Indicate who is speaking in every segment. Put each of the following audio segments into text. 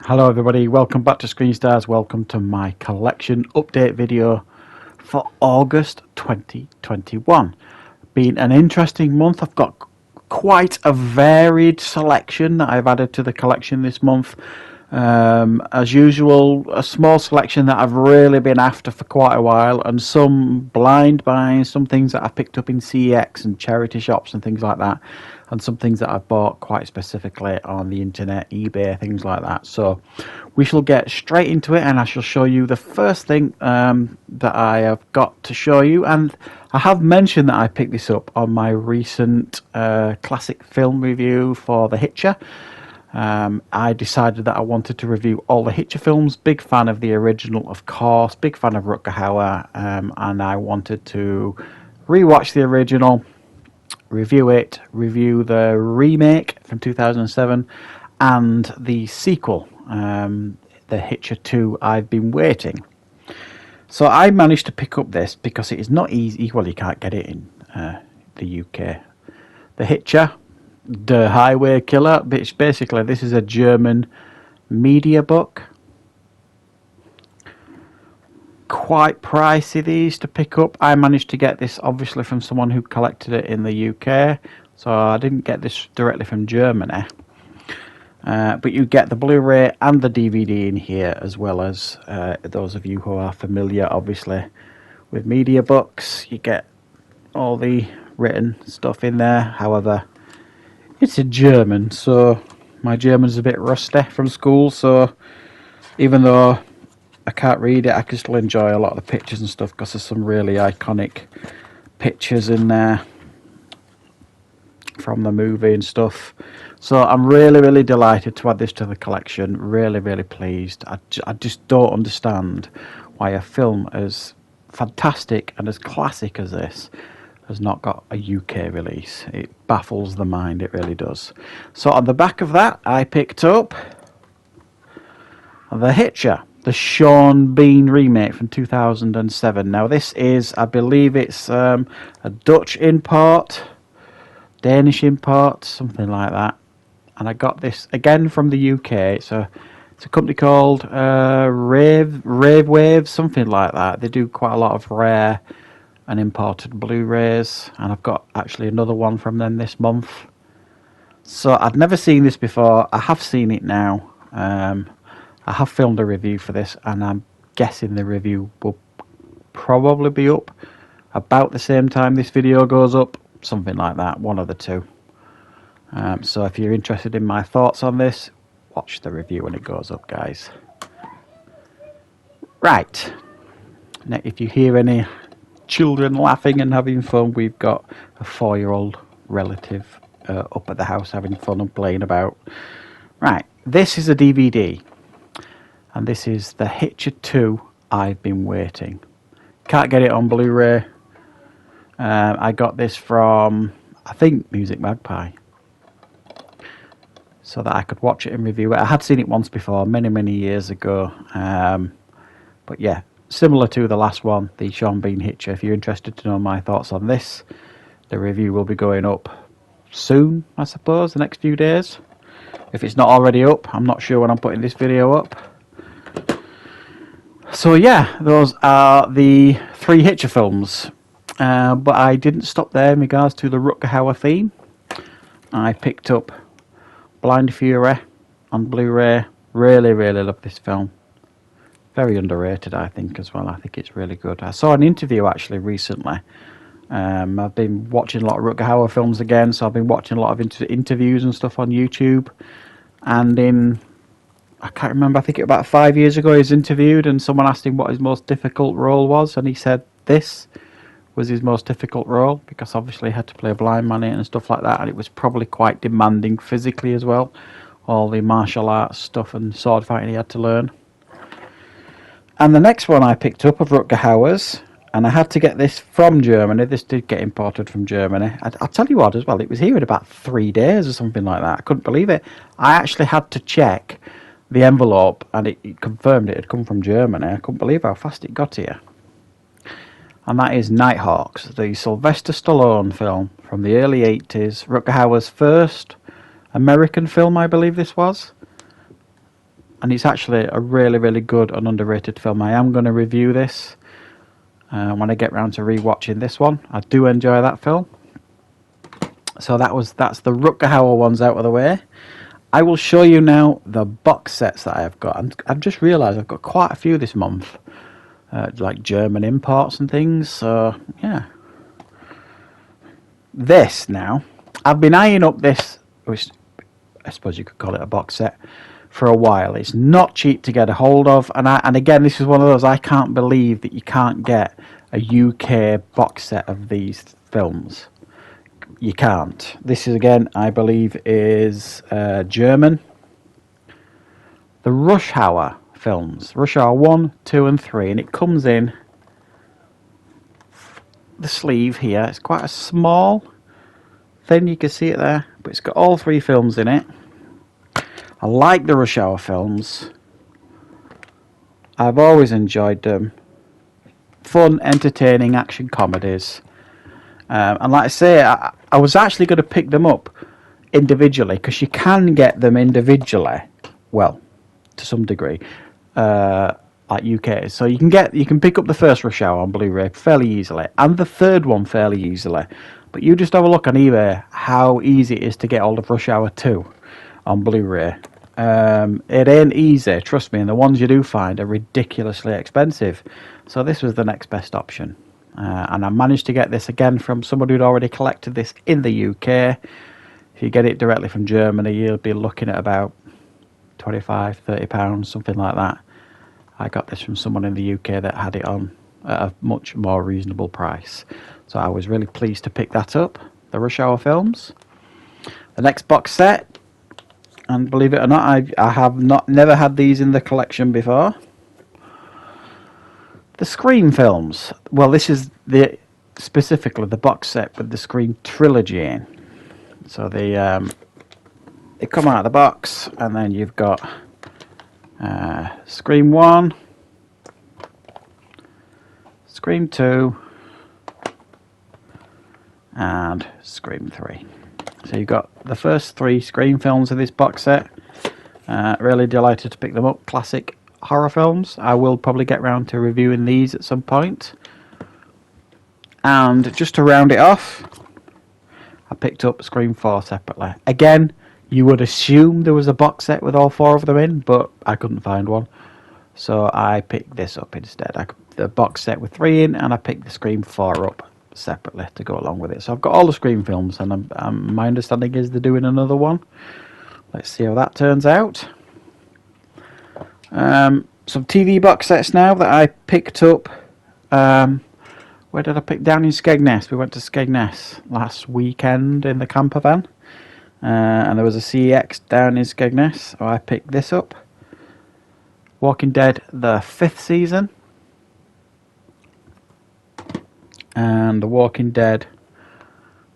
Speaker 1: Hello everybody, welcome back to Screenstars, welcome to my collection update video for August 2021. Been an interesting month. I've got quite a varied selection that I've added to the collection this month. As usual, a small selection that I've really been after for quite a while, and some blind buys, some things that I've picked up in CEX and charity shops and things like that, and some things that I've bought quite specifically on the internet, eBay, things like that. So we shall get straight into it, and I shall show you the first thing that I have got to show you. And I have mentioned that I picked this up on my recent classic film review for The Hitcher. I decided that I wanted to review all the Hitcher films. Big fan of the original, of course. Big fan of Rutger Hauer. And I wanted to rewatch the original, review it, review the remake from 2007, and the sequel, The Hitcher 2, I've Been Waiting. So I managed to pick up this because it is not easy. Well, you can't get it in the UK. The Hitcher, The Highway Killer, which basically this is a German media book. Quite pricey these to pick up. I managed to get this obviously from someone who collected it in the UK, so I didn't get this directly from Germany. But you get the Blu-ray and the DVD in here, as well as those of you who are familiar obviously with media books. You get all the written stuff in there. However, it's in German, so my German's a bit rusty from school, so even though I can't read it, I can still enjoy a lot of the pictures and stuff, because there's some really iconic pictures in there from the movie and stuff. So I'm really delighted to add this to the collection. Really pleased. I just don't understand why a film as fantastic and as classic as this has not got a UK release. It baffles the mind, it really does. So on the back of that, I picked up The Hitcher, the Sean Bean remake from 2007. Now this is, I believe it's a Dutch import, Danish import, something like that. And I got this again from the UK. It's a company called Rave Waves, something like that. They do quite a lot of rare and imported Blu-rays, and I've got actually another one from them this month. So I'd never seen this before. I have seen it now. I have filmed a review for this, and I'm guessing the review will probably be up about the same time this video goes up, something like that, one of the two. So if you're interested in my thoughts on this, watch the review when it goes up, guys. Right, now if you hear any children laughing and having fun, we've got a 4-year-old relative up at the house having fun and playing about. Right, this is a DVD, and this is The Hitcher 2, I've Been Waiting. Can't get it on Blu-ray. I got this from, I think, Music Magpie, so that I could watch it and review it. I had seen it once before, many years ago. But yeah, similar to the last one, the Sean Bean Hitcher. If you're interested to know my thoughts on this, the review will be going up soon, I suppose, the next few days. If it's not already up, I'm not sure when I'm putting this video up. So yeah, those are the 3 Hitcher films. But I didn't stop there in regards to the Rutger Hauer theme. I picked up Blind Fury on Blu-ray. Really love this film. Very underrated, I think, as well. I think it's really good. I saw an interview actually recently. I've been watching a lot of Rutger Hauer films again, so I've been watching a lot of interviews and stuff on YouTube. And I can't remember, I think about 5 years ago he was interviewed, and someone asked him what his most difficult role was, and he said this was his most difficult role, because obviously he had to play a blind man in it and stuff like that, and it was probably quite demanding physically as well. All the martial arts stuff and sword fighting he had to learn. And the next one I picked up of Rutger Hauer's, and I had to get this from Germany. This did get imported from Germany. I'll tell you what as well, it was here in about 3 days or something like that. I couldn't believe it. I actually had to check the envelope, and it confirmed it had come from Germany. I couldn't believe how fast it got here. And that is Nighthawks, the Sylvester Stallone film from the early 80s. Rutger Hauer's first American film, I believe this was. and it's actually a really, really good and underrated film. I am going to review this when I get round to rewatching this one. I do enjoy that film. So that's the Rutger Hauer ones out of the way. I will show you now the box sets that I have got. And I've just realised I've got quite a few this month, like German imports and things. So yeah, this now I've been eyeing up this, which I suppose you could call it a box set, for a while. It's not cheap to get a hold of, and again, this is one of those I can't believe that you can't get a UK box set of these films. You can't. This is, again, I believe is German. The Rush Hour films, Rush Hour 1, 2 and 3, and it comes in the sleeve here. It's quite a small thing, you can see it there, but it's got all 3 films in it. I like the Rush Hour films. I've always enjoyed them. Fun, entertaining action comedies. And like I say, I was actually going to pick them up individually, because you can get them individually, well, to some degree, at UK. So you can pick up the first Rush Hour on Blu-ray fairly easily, and the third one fairly easily. But you just have a look on eBay how easy it is to get hold of Rush Hour 2 on Blu-ray. It ain't easy, trust me, and the ones you do find are ridiculously expensive. So this was the next best option. And I managed to get this again from somebody who'd already collected this in the UK. If you get it directly from Germany, you'll be looking at about £25-30, something like that. I got this from someone in the UK that had it on at a much more reasonable price. So I was really pleased to pick that up, the Rush Hour films. The next box set, and believe it or not, I have never had these in the collection before. The Scream films. Well, this is specifically the box set with the Scream Trilogy in. So they come out of the box, and then you've got Scream 1, Scream 2, and Scream 3. So you've got the first 3 Scream films of this box set. Really delighted to pick them up. Classic horror films. I will probably get round to reviewing these at some point. And just to round it off, I picked up Scream 4 separately. Again, you would assume there was a box set with all 4 of them in, but I couldn't find one. So I picked this up instead. The box set with 3 in, and I picked the Scream 4 up separately to go along with it. So I've got all the Scream films, and my understanding is they're doing another one. Let's see how that turns out. Some TV box sets now that I picked up. Where did I pick? Down in Skegness. We went to Skegness last weekend in the camper van, and there was a CEX down in Skegness, so I picked this up. Walking Dead, the 5th season, and The Walking Dead,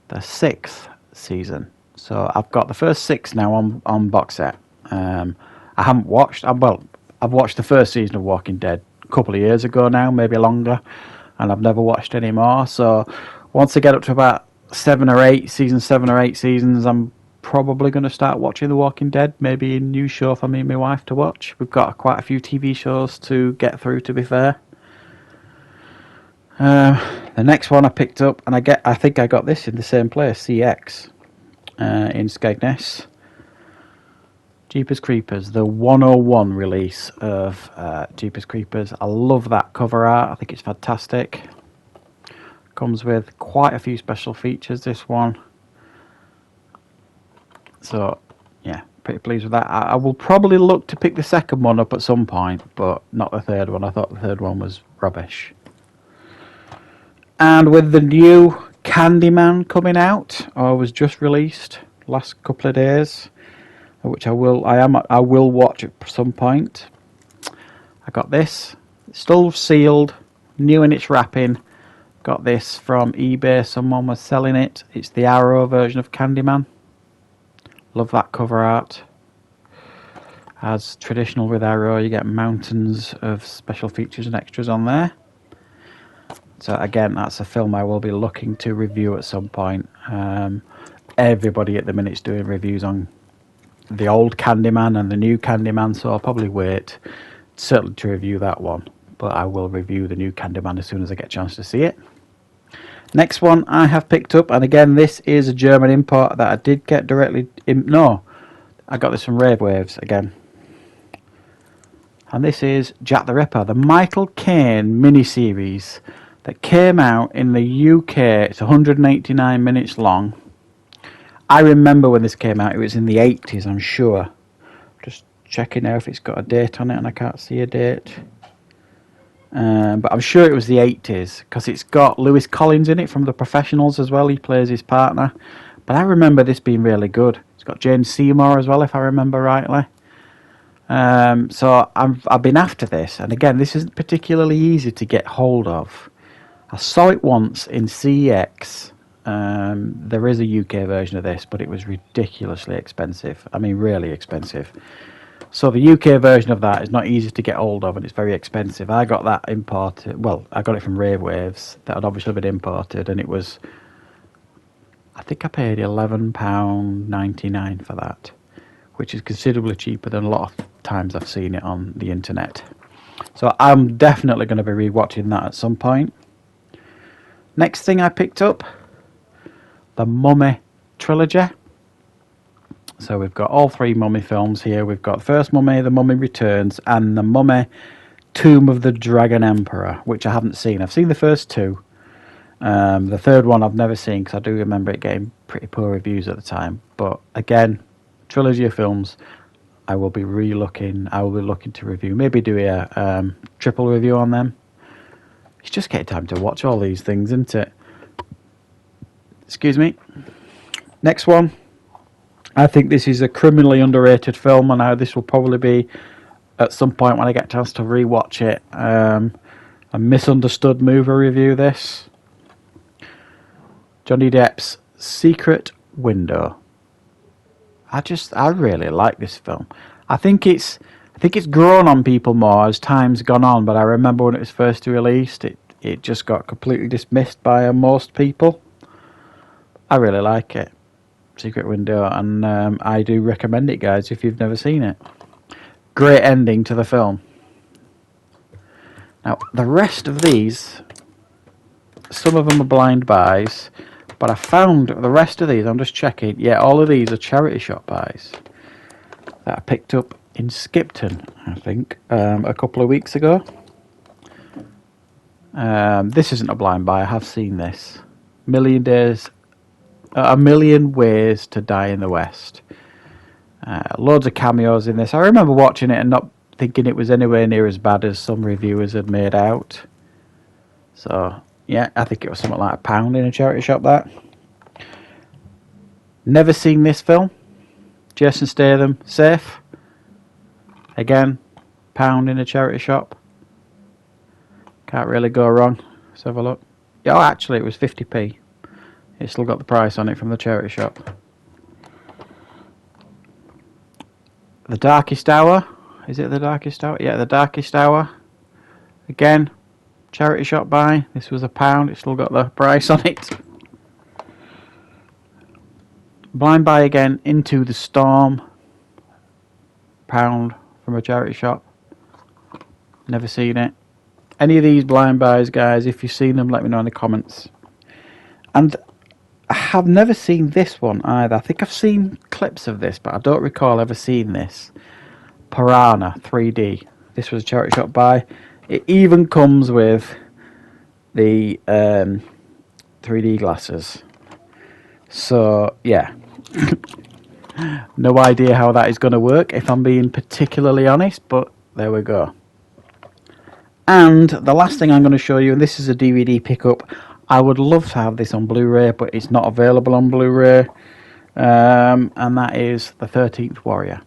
Speaker 1: the 6th season. So I've got the first 6 now on box set. I haven't watched. I've watched the first season of Walking Dead a couple of years ago now, maybe longer, and I've never watched any more. So once I get up to about 7 or 8 seasons, I'm probably going to start watching The Walking Dead. Maybe a new show for me and my wife to watch. We've got quite a few TV shows to get through, to be fair. The next one I picked up, and I think I got this in the same place, CX, in Skegness. Jeepers Creepers, the 101 release of Jeepers Creepers. I love that cover art. I think it's fantastic. Comes with quite a few special features, this one. So, yeah, pretty pleased with that. I will probably look to pick the second one up at some point, but not the third one. I thought the third one was rubbish. And with the new Candyman coming out, or was just released last couple of days, which I will watch at some point. I got this. It's still sealed, new in its wrapping. Got this from eBay. Someone was selling it. It's the Arrow version of Candyman. Love that cover art. As traditional with Arrow, you get mountains of special features and extras on there. So again, that's a film I will be looking to review at some point. Everybody at the minute's doing reviews on the old Candyman and the new Candyman, so I'll probably wait certainly to review that one. But I will review the new Candyman as soon as I get a chance to see it. Next one I have picked up, and again this is a German import that I did get directly no, I got this from Rave Waves again. And this is Jack the Ripper, the Michael Kane miniseries that came out in the UK. It's 189 minutes long. I remember when this came out, it was in the 80s, I'm sure. Just checking now if it's got a date on it, and I can't see a date. But I'm sure it was the 80s, because it's got Lewis Collins in it from The Professionals as well. He plays his partner. But I remember this being really good. It's got Jane Seymour as well, if I remember rightly. So I've been after this. And again, this isn't particularly easy to get hold of. I saw it once in CEX. There is a UK version of this, but it was ridiculously expensive. I mean, really expensive. So the UK version of that is not easy to get hold of, and it's very expensive. I got that imported. Well, I got it from Rave Waves. That had obviously been imported, and it was, I think I paid £11.99 for that, which is considerably cheaper than a lot of times I've seen it on the internet. So I'm definitely going to be rewatching that at some point. Next thing I picked up, the Mummy Trilogy. So we've got all three Mummy films here. We've got First Mummy, The Mummy Returns, and The Mummy Tomb of the Dragon Emperor, which I haven't seen. I've seen the first two. The third one I've never seen, because I do remember it getting pretty poor reviews at the time. But again, trilogy of films, I will be looking to review. Maybe do a triple review on them. It's just getting time to watch all these things, isn't it? Excuse me. Next one. I think this is a criminally underrated film, and this will probably be at some point when I get a chance to rewatch it. A misunderstood movie review. This Johnny Depp's Secret Window. I really like this film. I think it's grown on people more as time's gone on. But I remember when it was first released, it just got completely dismissed by most people. I really like it. Secret Window, and I do recommend it, guys, if you've never seen it. Great ending to the film. Now, the rest of these, some of them are blind buys, but I found the rest of these, I'm just checking, yeah, all of these are charity shop buys that I picked up in Skipton, I think, a couple of weeks ago. This isn't a blind buy, I have seen this. A Million Ways to Die in the West. Loads of cameos in this. I remember watching it and not thinking it was anywhere near as bad as some reviewers had made out. So, yeah, I think it was something like £1 in a charity shop, that. Never seen this film. Jason Statham, Safe. Again, £1 in a charity shop. Can't really go wrong. Let's have a look. Oh, actually, it was 50p. It's still got the price on it from the charity shop. The Darkest Hour. Is it The Darkest Hour? Yeah, The Darkest Hour. Again, charity shop buy. This was £1. It's still got the price on it. Blind buy again. Into the Storm. £1 from a charity shop. Never seen it. Any of these blind buys, guys, if you've seen them, let me know in the comments. And I have never seen this one either. I think I've seen clips of this, but I don't recall ever seeing this. Piranha 3D. This was a charity shop buy. It even comes with the 3D glasses. So, yeah. No idea how that is going to work, if I'm being particularly honest, but there we go. And the last thing I'm going to show you, and this is a DVD pickup. I would love to have this on Blu-ray, but it's not available on Blu-ray. And that is The 13th Warrior.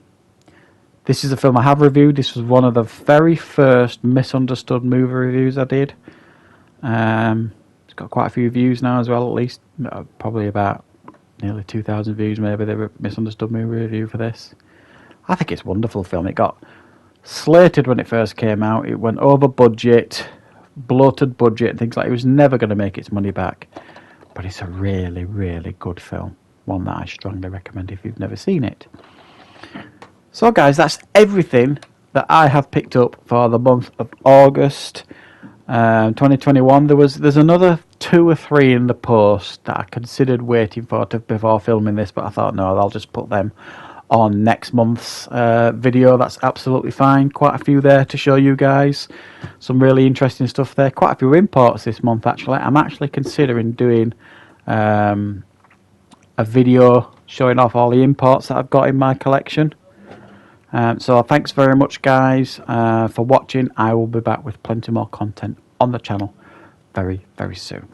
Speaker 1: This is a film I have reviewed. This was one of the very first misunderstood movie reviews I did. It's got quite a few views now as well, at least. Probably about nearly 2,000 views, maybe, the misunderstood movie review for this. I think it's a wonderful film. It got slated when it first came out. It went over budget, bloated budget, and things like it was never going to make its money back. But it's a really, really good film. One that I strongly recommend if you've never seen it. So guys, that's everything that I have picked up for the month of August 2021. There's another 2 or 3 in the post that I considered waiting for before filming this, but I thought no, I'll just put them on next month's video. That's absolutely fine. Quite a few there to show you guys. Some really interesting stuff there. Quite a few imports this month actually. I'm actually considering doing a video showing off all the imports that I've got in my collection. So thanks very much guys for watching. I will be back with plenty more content on the channel very, very soon.